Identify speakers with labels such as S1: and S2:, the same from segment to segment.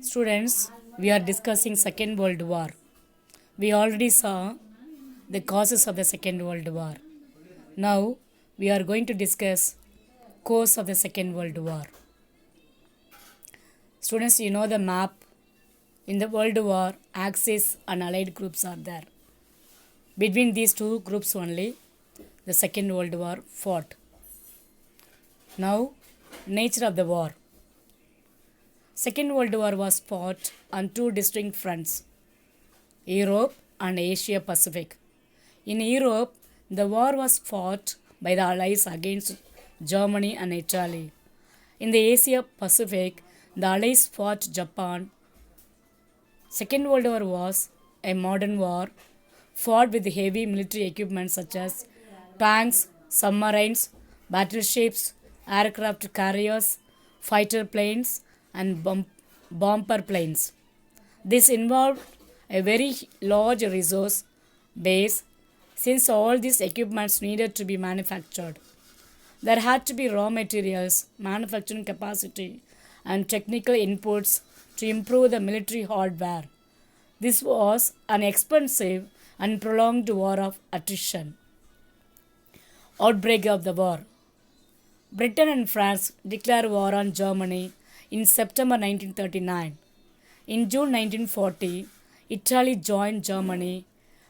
S1: Students, we are discussing Second World War. We already saw the causes of the Second World War. Now we are going to discuss cause of the Second World War. Students, you know the map. In the World War, Axis and Allied groups are there. Between these two groups only, the Second World War fought. Now, nature of the war. Second World War was fought on two distinct fronts, Europe and Asia Pacific. In Europe, the war was fought by the Allies against Germany and Italy. In the Asia Pacific, the Allies fought Japan. Second World War was a modern war fought with heavy military equipment such as tanks, submarines, battleships, aircraft carriers, fighter planes, and bomber planes. This involved a very large resource base since all these equipments needed to be manufactured. There had to be raw materials, manufacturing capacity, and technical inputs to improve the military hardware. This was an expensive and prolonged war of attrition. Outbreak of the war. Britain and France declared war on Germany in September 1939. In June 1940, Italy joined Germany,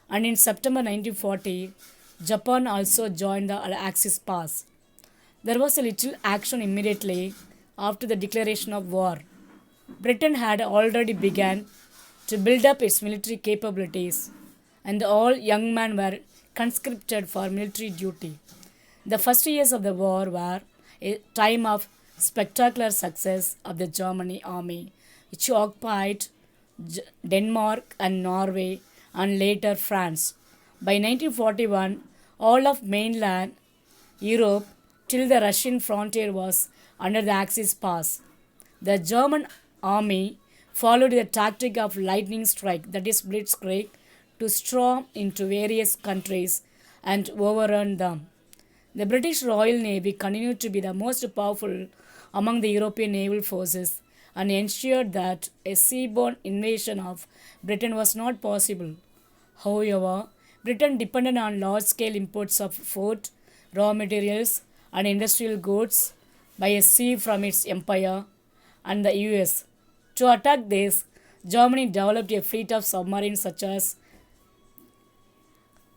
S1: and in September 1940, Japan also joined the Axis powers. There was a little action immediately after the declaration of war. Britain had already begun to build up its military capabilities, and all young men were conscripted for military duty. The first years of the war were a time of spectacular success of the German army, which occupied Denmark and Norway and later France. By 1941, all of mainland Europe till the Russian frontier was under the Axis powers. The German army followed the tactic of lightning strike, that is blitzkrieg, to storm into various countries and overrun them. The British Royal Navy continued to be the most powerful among the European naval forces and ensured that a seaborne invasion of Britain was not possible. However, Britain depended on large-scale imports of food, raw materials, and industrial goods by sea from its empire and the US. To attack this, Germany developed a fleet of submarines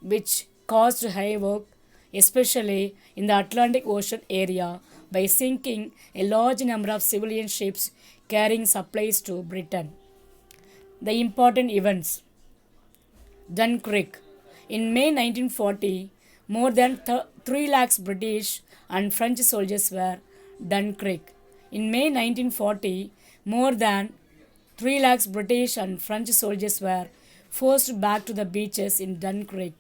S1: which caused havoc, especially in the Atlantic Ocean area, by sinking a large number of civilian ships carrying supplies to Britain. The important events. Dunkirk. In May 1940, more than 3 lakhs British and French soldiers were Dunkirk. In May 1940, more than 3 lakhs British and French soldiers were forced back to the beaches in Dunkirk.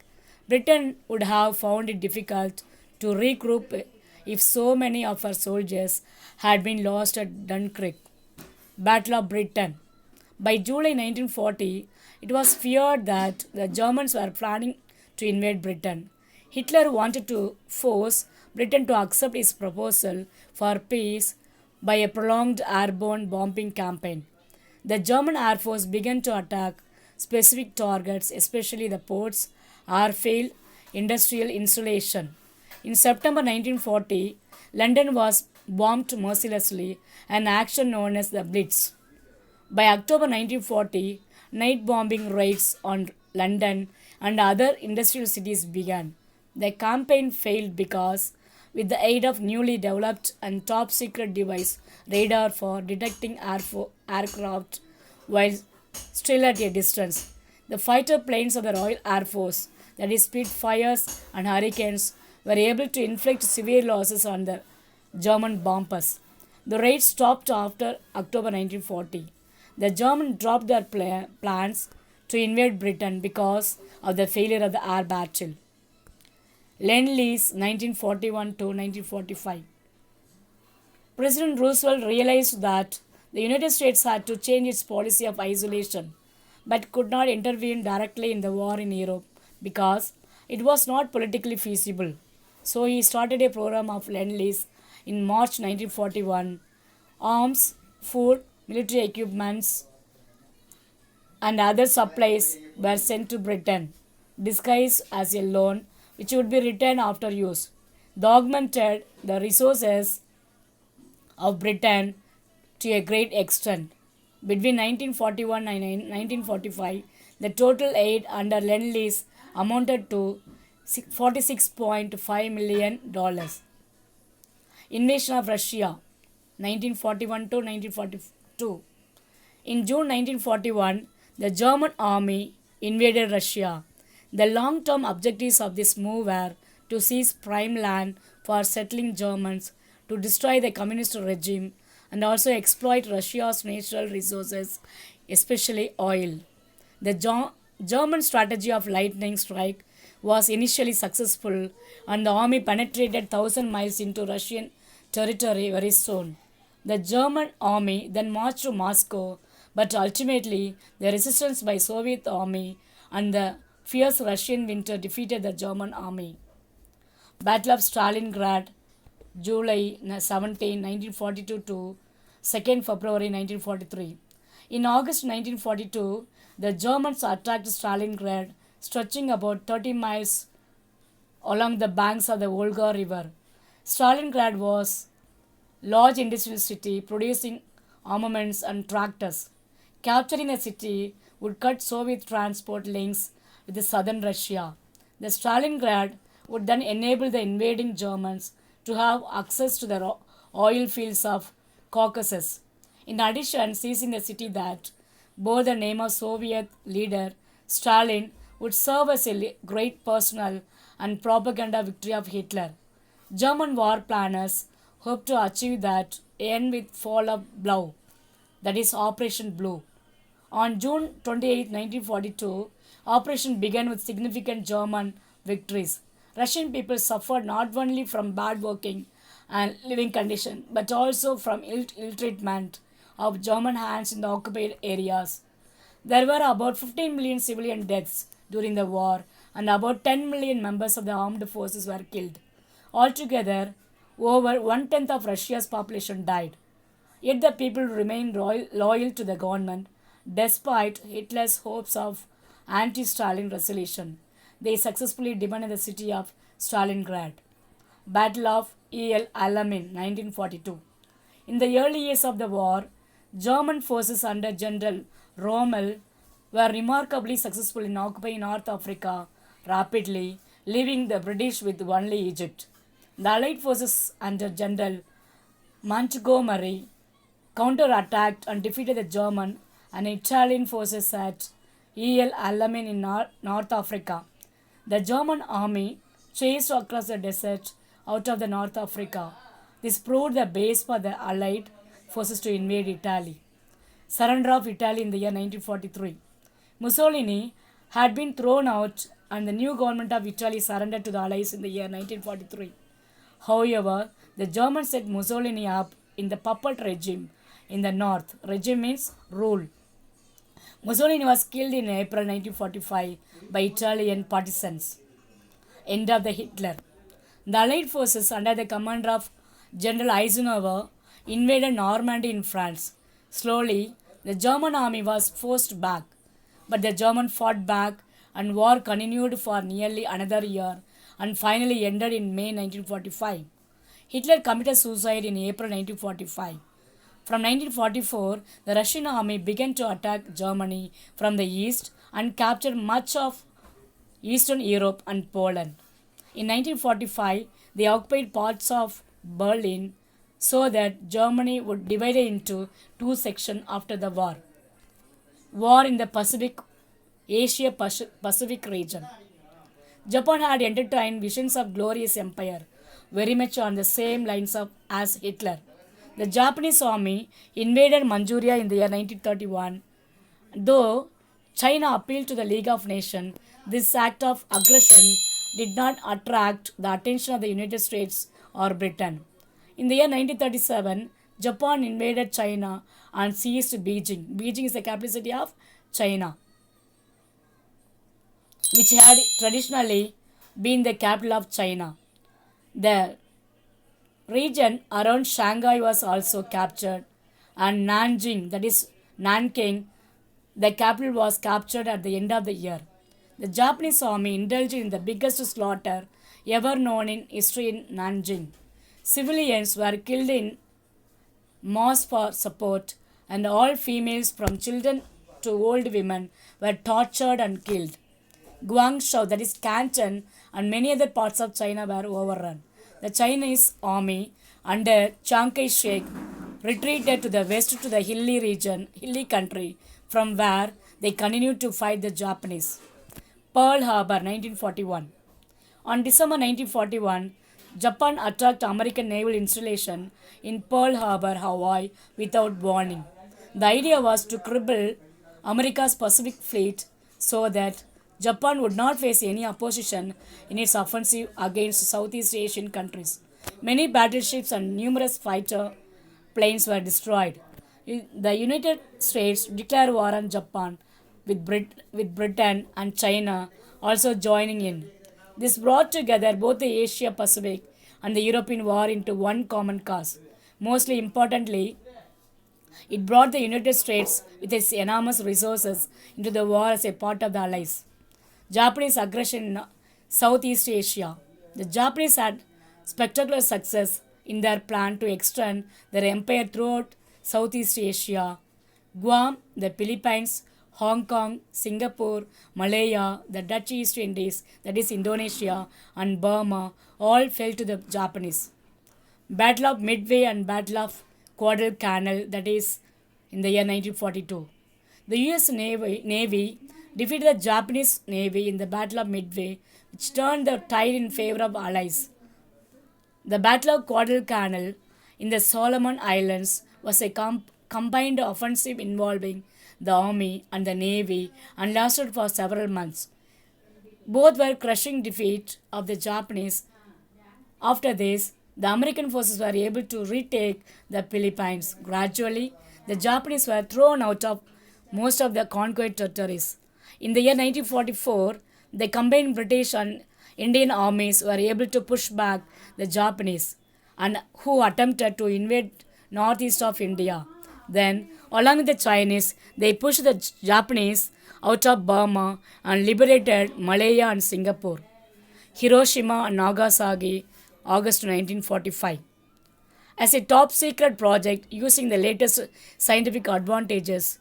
S1: Britain would have found it difficult to regroup if so many of her soldiers had been lost at Dunkirk. Battle of Britain. By July 1940, it was feared that the Germans were planning to invade Britain. Hitler wanted to force Britain to accept his proposal for peace by a prolonged airborne bombing campaign. The German Air Force began to attack specific targets, especially the ports, airfield, industrial installation. In September 1940, London was bombed mercilessly, an action known as the Blitz. By October 1940, night bombing raids on London and other industrial cities began. The campaign failed because, with the aid of newly developed and top secret device radar for detecting aircraft while still at a distance, the fighter planes of the Royal Air Force, that is Spitfires and Hurricanes, were able to inflict severe losses on the German bombers. The raids stopped after October 1940. The Germans dropped their plans to invade Britain because of the failure of the air battle. Lend-Lease 1941 to 1945. President Roosevelt realized that the United States had to change its policy of isolation, but could not intervene directly in the war in Europe because it was not politically feasible. So he started a program of Lend-Lease in March 1941. Arms food, military equipments, and other supplies were sent to Britain, disguised as a loan which would be returned after use. They augmented the resources of Britain to a great extent. Between 1941 and 1945, the total aid under Lend-Lease amounted to $46.5 million. Invasion of Russia, 1941 to 1942. In June 1941, the German army invaded Russia. The long term objectives of this move were to seize prime land for settling Germans, to destroy the communist regime, and also exploit Russia's natural resources, especially oil. The German strategy of lightning strike was initially successful, and the army penetrated 1,000 miles into Russian territory very soon. The German army then marched to Moscow, but ultimately the resistance by Soviet army and the fierce Russian winter defeated the German army. Battle of Stalingrad, July 17, 1942 to 2nd February 1943. In August 1942, the Germans attacked Stalingrad, stretching about 30 miles along the banks of the Volga River. Stalingrad was a large industrial city producing armaments and tractors. Capturing the city would cut Soviet transport links with southern Russia. The Stalingrad would then enable the invading Germans to have access to the oil fields of Caucasus. In addition, seizing the city that bore the name of Soviet leader Stalin would serve as a great personal and propaganda victory of Hitler. German war planners hoped to achieve that end with fall of Blau, that is Operation Blue. On June 28, 1942, operation began with significant German victories. Russian people suffered not only from bad working and living conditions but also from ill treatment of German hands in the occupied areas. There were about 15 million civilian deaths during the war, and about 10 million members of the armed forces were killed. Altogether, over one-tenth of Russia's population died. Yet the people remained loyal to the government despite Hitler's hopes of anti-Stalin resolution. They successfully demanded the city of Stalingrad. Battle of El Alamein, 1942. In the early years of the war, German forces under General Rommel were remarkably successful in occupying North Africa rapidly, leaving the British with only Egypt. The Allied forces under General Montgomery counterattacked and defeated the German and Italian forces at El Alamein in North Africa. The German army chased across the desert out of the North Africa. This proved the base for the Allied forces to invade Italy. Surrender of Italy in the year 1943. Mussolini had been thrown out and the new government of Italy surrendered to the Allies in the year 1943. However, the Germans set Mussolini up in the puppet regime in the north. Regime means rule. Mussolini was killed in April 1945 by Italian partisans. End of the Hitler. The Allied forces under the command of General Eisenhower invaded Normandy in France. Slowly, the German army was forced back, but the Germans fought back and war continued for nearly another year and finally ended in May 1945. Hitler committed suicide in April 1945. From 1944, the Russian army began to attack Germany from the east and captured much of Eastern Europe and Poland. In 1945, they occupied parts of Berlin so that Germany would divide into two sections after the war. War in the Asia-Pacific region. Japan had entertained visions of glorious empire, very much on the same lines as Hitler. The Japanese army invaded Manchuria in the year 1931. Though China appealed to the League of Nations, this act of aggression did not attract the attention of the United States or Britain. In the year 1937, Japan invaded China and seized Beijing. Beijing is the capital city of China, which had traditionally been the capital of China. The region around Shanghai was also captured, and Nanjing, that is Nanking, the capital, was captured at the end of the year. The Japanese army indulged in the biggest slaughter ever known in history in Nanjing. Civilians were killed in mass for support, and all females from children to old women were tortured and killed. Guangzhou, that is Canton, and many other parts of China were overrun. The Chinese army under Chiang Kai-shek retreated to the west to the hilly country, from where they continued to fight the Japanese. Pearl Harbor, 1941. On December 1941, Japan attacked American naval installation in Pearl Harbor, Hawaii without warning. The idea was to cripple America's Pacific Fleet so that Japan would not face any opposition in its offensive against Southeast Asian countries. Many battleships and numerous fighter planes were destroyed. The United States declared war on Japan, with Britain and China also joining in. This brought together both the Asia Pacific and the European war into one common cause. Mostly importantly, it brought the United States with its enormous resources into the war as a part of the Allies. Japanese aggression in Southeast Asia. The Japanese had spectacular success in their plan to extend their empire throughout Southeast Asia. Guam, the Philippines, Hong Kong, Singapore, Malaya, the Dutch East Indies, that is Indonesia, and Burma all fell to the Japanese. Battle of Midway and Battle of Guadalcanal, that is in the year 1942. The US Navy defeated the Japanese Navy in the Battle of Midway, which turned the tide in favor of Allies. The Battle of Guadalcanal in the Solomon Islands was a combined offensive involving the army and the navy and lasted for several months. Both were crushing defeat of the Japanese. After this, the American forces were able to retake the Philippines. Gradually, the Japanese were thrown out of most of the conquered territories. In the year 1944, the combined British and Indian armies were able to push back the Japanese, and who attempted to invade northeast of India. Then, along with the Chinese, they pushed the Japanese out of Burma and liberated Malaya and Singapore. Hiroshima and Nagasaki, August 1945. As a top secret project using the latest scientific advances,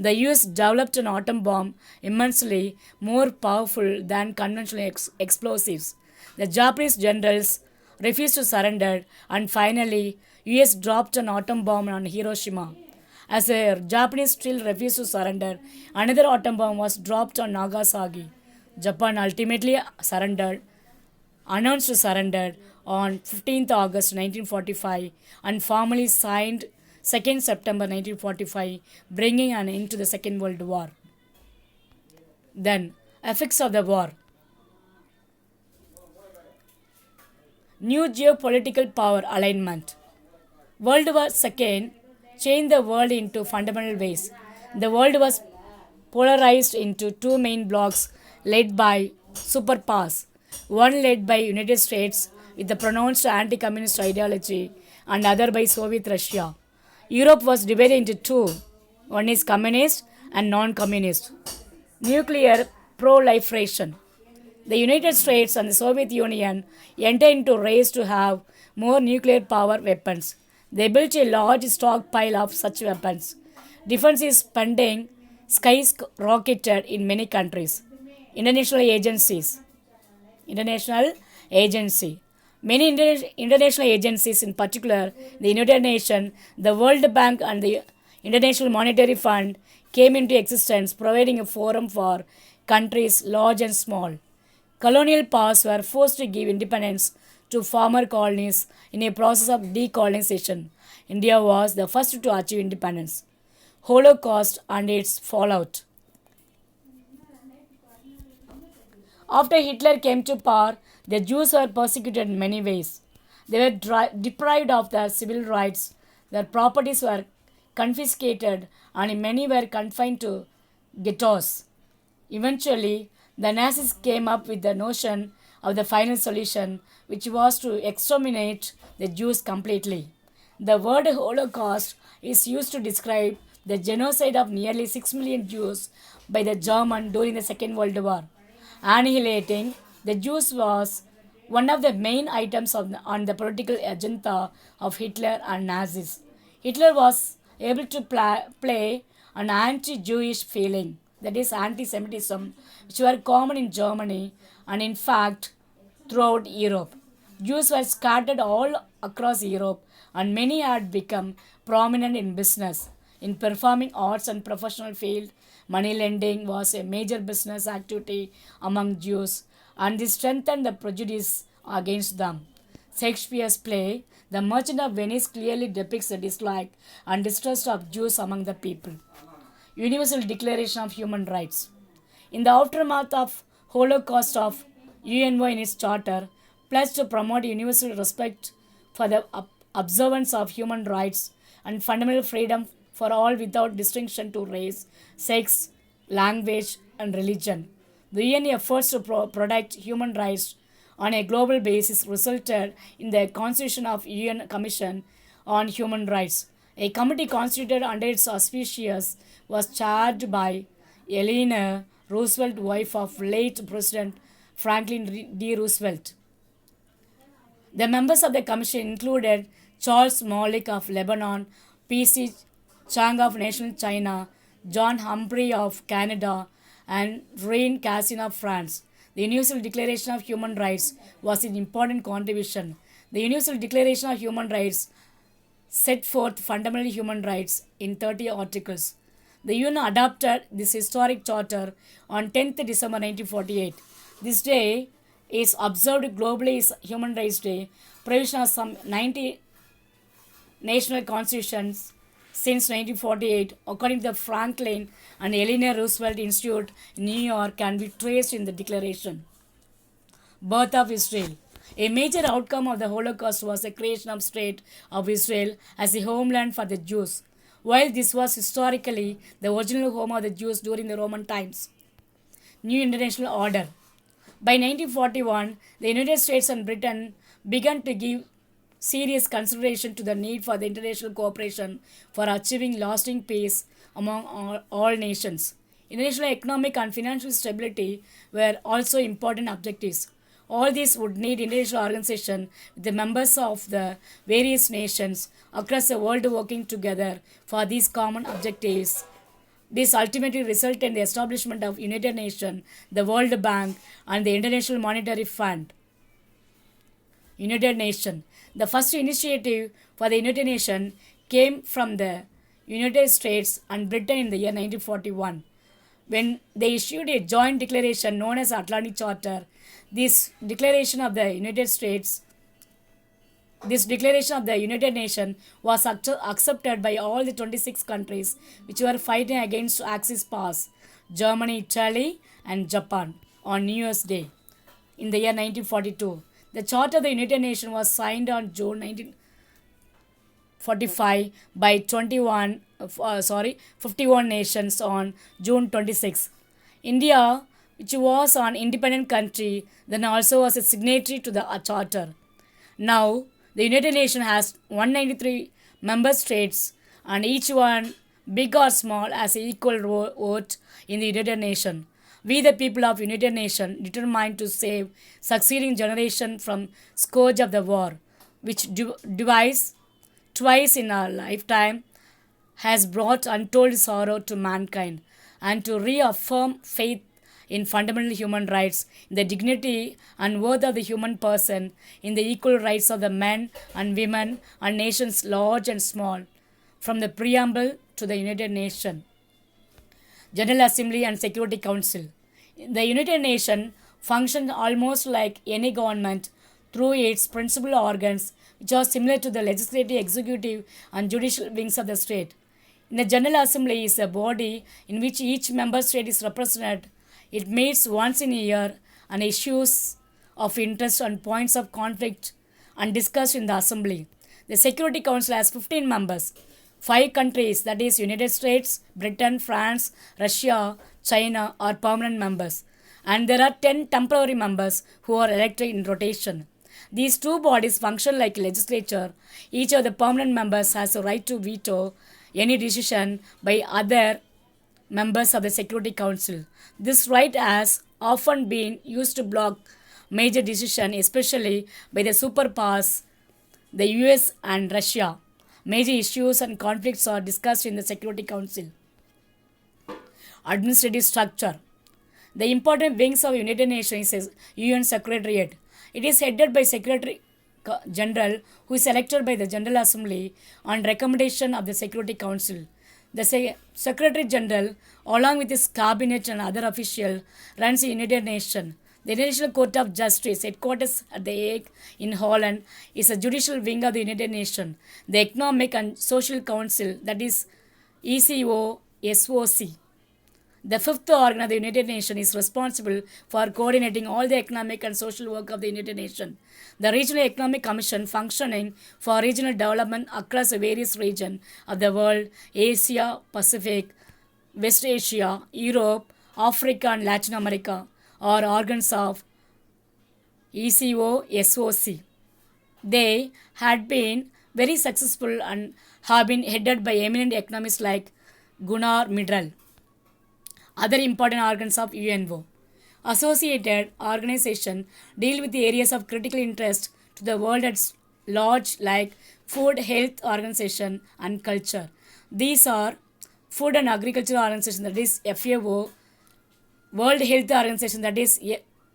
S1: the US developed an atom bomb immensely more powerful than conventional explosives. The Japanese generals refused to surrender, and finally US dropped an atom bomb on Hiroshima. As the Japanese still refused to surrender, another atom bomb was dropped on Nagasaki. Japan ultimately announced surrender on 15th August 1945 and formally signed 2nd September 1945, bringing an end to the Second World War. Then, effects of the war. New geopolitical power alignment. World War II changed the world into fundamental ways. The world was polarized into two main blocs led by superpowers. One led by United States with a pronounced anti-communist ideology, and other by Soviet Russia. Europe was divided into two. One is communist and non-communist. Nuclear proliferation. The United States and the Soviet Union entered into a race to have more nuclear power weapons. They built a large stockpile of such weapons. Defense spending skyrocketed in many countries. International agencies. Many international agencies, in particular the United Nations, the World Bank, and the International Monetary Fund, came into existence, providing a forum for countries large and small. Colonial powers were forced to give independence to former colonies in a process of decolonization. India was the first to achieve independence. Holocaust and its fallout. After Hitler came to power, the Jews were persecuted in many ways. They were deprived of their civil rights, their properties were confiscated, and many were confined to ghettos. Eventually, the Nazis came up with the notion of the final solution, which was to exterminate the Jews completely. The word Holocaust is used to describe the genocide of nearly 6 million Jews by the Germans during the Second World War. Annihilating the Jews was one of the main items on the political agenda of Hitler and Nazis. Hitler was able to play an anti Jewish feeling, that is, anti Semitism, which were common in Germany and, in fact, throughout Europe. Jews were scattered all across Europe, and many had become prominent in business. In performing arts and professional field, money lending was a major business activity among Jews, and this strengthened the prejudice against them. Shakespeare's play, The Merchant of Venice, clearly depicts the dislike and distrust of Jews among the people. Universal Declaration of Human Rights. In the aftermath of Holocaust of UNO in its charter, pledged to promote universal respect for the observance of human rights and fundamental freedom for all without distinction to race, sex, language, and religion. The UN efforts to protect human rights on a global basis resulted in the constitution of UN Commission on Human Rights. A committee constituted under its auspices was chaired by Eleanor Roosevelt, wife of late President Franklin D. Roosevelt. The members of the commission included Charles Malik of Lebanon, P.C. Chang of national China, John Humphrey of Canada, and Reine Cassin of France. The Universal Declaration of Human Rights was an important contribution. The Universal Declaration of Human Rights set forth fundamental human rights in 30 articles. The UN adopted this historic charter on 10th December 1948. This day is observed globally as Human Rights Day, provision of some 90 national constitutions since 1948, according to the Franklin and Eleanor Roosevelt Institute in New York, can be traced in the declaration. Birth of Israel. A major outcome of the Holocaust was the creation of State of Israel as a homeland for the Jews. While this was historically the original home of the Jews during the Roman times. New international order. By 1941, the United States and Britain began to give serious consideration to the need for the international cooperation for achieving lasting peace among all nations. International economic and financial stability were also important objectives. All these would need international organization with the members of the various nations across the world working together for these common objectives. This ultimately resulted in the establishment of United Nations, the World Bank, and the International Monetary Fund. United Nations. The first initiative for the United Nations came from the United States and Britain in the year 1941, when they issued a joint declaration known as Atlantic Charter. This declaration of the United Nations was accepted by all the 26 countries which were fighting against Axis powers, Germany, Italy, and Japan, on New Year's Day in the year 1942. The Charter of the United Nations was signed on June 1945 by 51 nations on June 26. India, which was an independent country, then also was a signatory to the Charter. Now, the United Nations has 193 member states, and each one, big or small, has an equal vote in the United Nations. We, the people of United Nations, determined to save succeeding generation from scourge of the war, which device twice in our lifetime has brought untold sorrow to mankind, and to reaffirm faith in fundamental human rights, in the dignity and worth of the human person, in the equal rights of the men and women and nations large and small, from the preamble to the United Nations. General Assembly and Security Council. The United Nations functions almost like any government through its principal organs, which are similar to the legislative, executive, and judicial wings of the state. In the General Assembly is a body in which each member state is represented. It meets once in a year, and issues of interest and points of conflict are discussed in the Assembly. The Security Council has 15 members. 5 countries, that is United States, Britain, France, Russia, China, are permanent members. And there are 10 temporary members who are elected in rotation. These two bodies function like legislature. Each of the permanent members has a right to veto any decision by other members of the Security Council. This right has often been used to block major decisions, especially by the superpowers, the US and Russia. Major issues and conflicts are discussed in the Security Council. Administrative structure. The important wings of United Nations is UN Secretariat. It is headed by Secretary General, who is elected by the General Assembly on recommendation of the Security Council. The Secretary General, along with his cabinet and other officials, runs the United Nations. The International Court of Justice, headquarters at The Hague in Holland, is a judicial wing of the United Nations. The Economic and Social Council, that is ECOSOC, the fifth organ of the United Nations, is responsible for coordinating all the economic and social work of the United Nations. The Regional Economic Commission, functioning for regional development across the various regions of the world, Asia, Pacific, West Asia, Europe, Africa and Latin America, are organs of ECOSOC. They had been very successful and have been headed by eminent economists like Gunnar Myrdal. Other important organs of UNO. Associated organizations deal with the areas of critical interest to the world at large like Food, Health Organization and Culture. These are Food and Agriculture Organization, that is FAO, World Health Organization, that is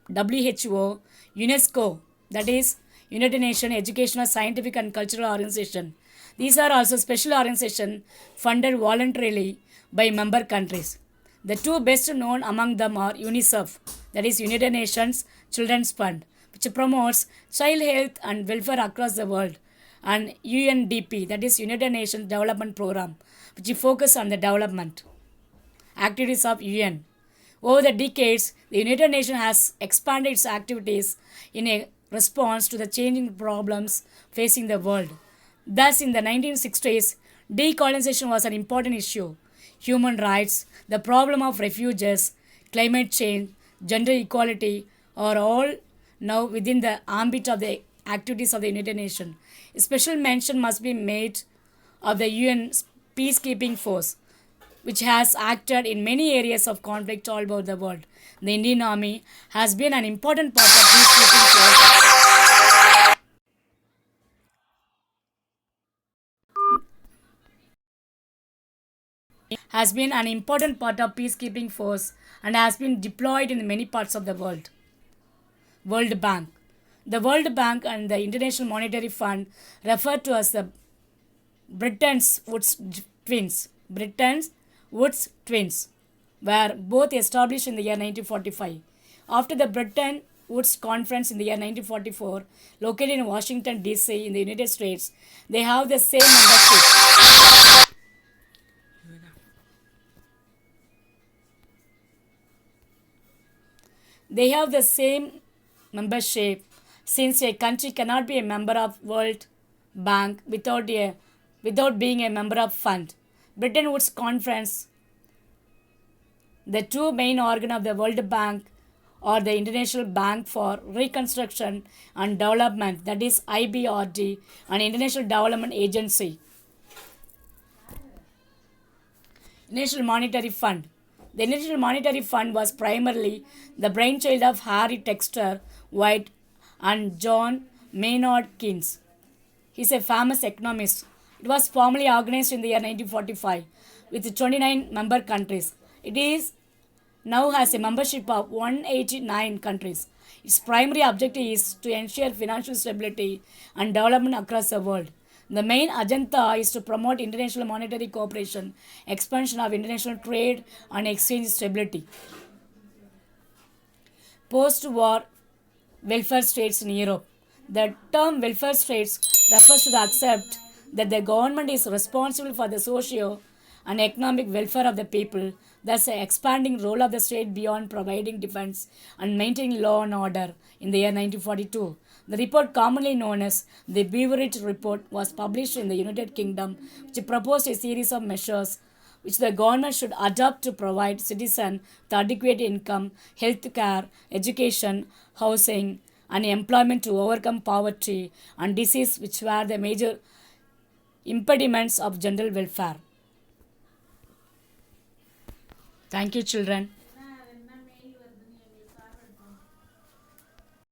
S1: WHO, UNESCO, that is United Nations Educational, Scientific and Cultural Organization. These are also special organizations funded voluntarily by member countries. The two best known among them are UNICEF, that is United Nations Children's Fund, which promotes child health and welfare across the world, and UNDP, that is United Nations Development Program, which focuses on the development activities of UN. Over the decades, the United Nations has expanded its activities in a response to the changing problems facing the world. Thus, in the 1960s, decolonization was an important issue. Human rights, the problem of refugees, climate change, gender equality are all now within the ambit of the activities of the United Nations. A special mention must be made of the UN peacekeeping force, which has acted in many areas of conflict all over the world. The Indian Army has been an important part of peacekeeping force. Has been an important part of peacekeeping force and has been deployed in many parts of the world. World Bank. The World Bank and the International Monetary Fund, referred to as the Bretton Woods twins. Bretton Woods twins were both established in the year 1945. After the Bretton Woods Conference in the year 1944, located in Washington, D.C. in the United States, they have the same membership. They have the same membership since a country cannot be a member of World Bank without being a member of fund. Bretton Woods Conference. The two main organs of the World Bank are the International Bank for Reconstruction and Development, that is IBRD, and International Development Agency. International Monetary Fund. The International Monetary Fund was primarily the brainchild of Harry Texter White and John Maynard Keynes. He is a famous economist. It was formally organized in the year 1945 with 29 member countries. It is now has a membership of 189 countries. Its primary objective is to ensure financial stability and development across the world. The main agenda is to promote international monetary cooperation, expansion of international trade, and exchange stability. Post-war welfare states in Europe. The term welfare states refers to the concept that the government is responsible for the socio and economic welfare of the people, thus the expanding role of the state beyond providing defense and maintaining law and order. In the year 1942, the report, commonly known as the Beveridge Report, was published in the United Kingdom, which proposed a series of measures which the government should adopt to provide citizens with adequate income, health care, education, housing, and employment to overcome poverty and disease, which were the major impediments of general welfare. Thank you, children.